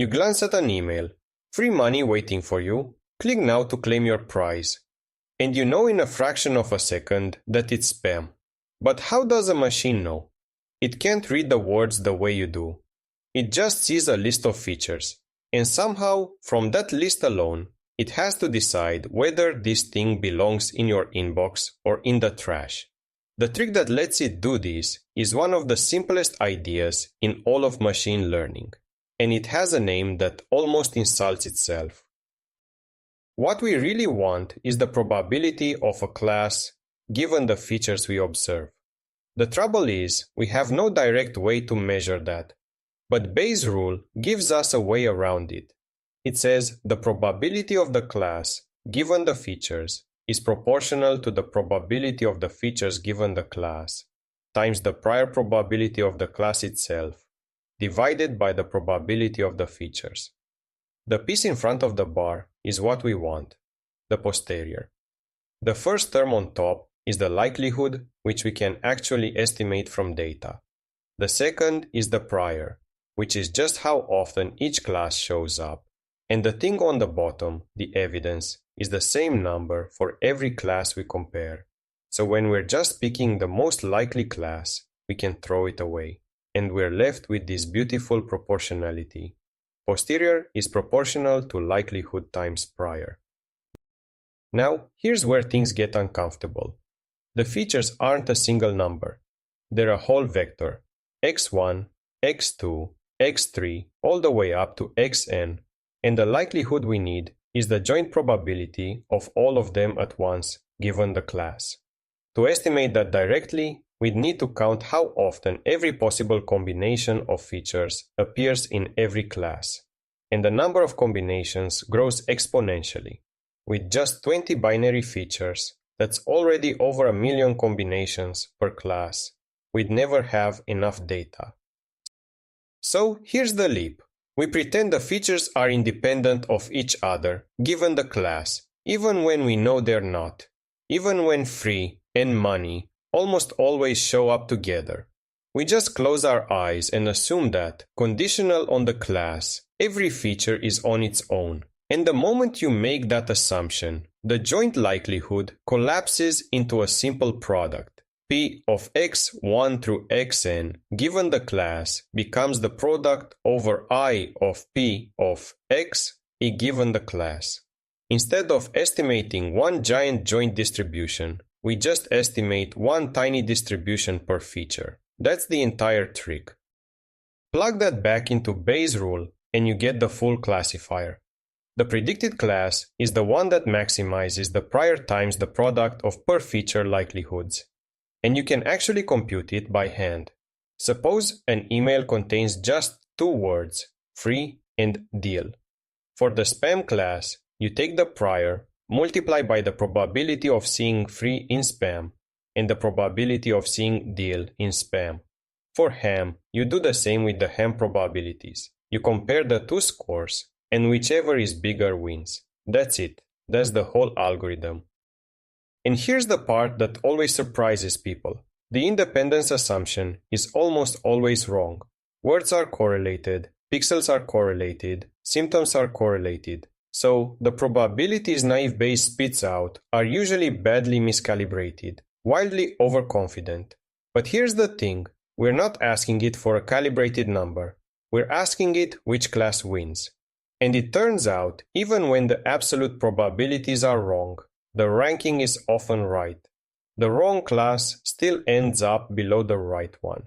You glance at an email. Free money waiting for you. Click now to claim your prize. And you know in a fraction of a second that it's spam. But how does a machine know? It can't read the words the way you do. It just sees a list of features. And somehow, from that list alone, it has to decide whether this thing belongs in your inbox or in the trash. The trick that lets it do this is one of the simplest ideas in all of machine learning, and it has a name that almost insults itself. What we really want is the probability of a class given the features we observe. The trouble is, we have no direct way to measure that, but Bayes' rule gives us a way around it. It says the probability of the class given the features is proportional to the probability of the features given the class times the prior probability of the class itself divided by the probability of the features. The piece in front of the bar is what we want, the posterior. The first term on top is the likelihood, which we can actually estimate from data. The second is the prior, which is just how often each class shows up. And the thing on the bottom, the evidence, is the same number for every class we compare. So when we're just picking the most likely class, we can throw it away. And we're left with this beautiful proportionality. Posterior is proportional to likelihood times prior. Now, here's where things get uncomfortable. The features aren't a single number. They're a whole vector, x1, x2, x3, all the way up to xn, and the likelihood we need is the joint probability of all of them at once given the class. To estimate that directly, we'd need to count how often every possible combination of features appears in every class, and the number of combinations grows exponentially. With just 20 binary features, that's already over 1 million combinations per class. We'd never have enough data. So here's the leap. We pretend the features are independent of each other, given the class, even when we know they're not. Even when free and money almost always show up together. We just close our eyes and assume that, conditional on the class, every feature is on its own. And the moment you make that assumption, the joint likelihood collapses into a simple product. P of x1 through xn given the class becomes the product over I of P of x given the class. Instead of estimating one giant joint distribution, we just estimate one tiny distribution per feature. That's the entire trick. Plug that back into Bayes' rule and you get the full classifier. The predicted class is the one that maximizes the prior times the product of per feature likelihoods. And you can actually compute it by hand. Suppose an email contains just 2 words, free and deal. For the spam class, you take the prior, multiply by the probability of seeing free in spam, and the probability of seeing deal in spam. For ham, you do the same with the ham probabilities. You compare the 2 scores, and whichever is bigger wins. That's it. That's the whole algorithm. And here's the part that always surprises people. The independence assumption is almost always wrong. Words are correlated, pixels are correlated, symptoms are correlated. So, the probabilities naive Bayes spits out are usually badly miscalibrated, wildly overconfident. But here's the thing, we're not asking it for a calibrated number. We're asking it which class wins. And it turns out, even when the absolute probabilities are wrong, the ranking is often right. The wrong class still ends up below the right one.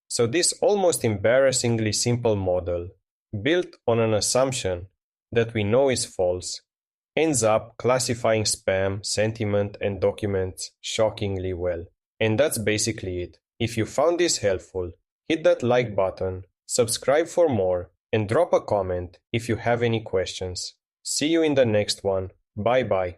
So this almost embarrassingly simple model, built on an assumption that we know is false, ends up classifying spam, sentiment, and documents shockingly well. And that's basically it. If you found this helpful, hit that like button, subscribe for more, and drop a comment if you have any questions. See you in the next one. Bye bye.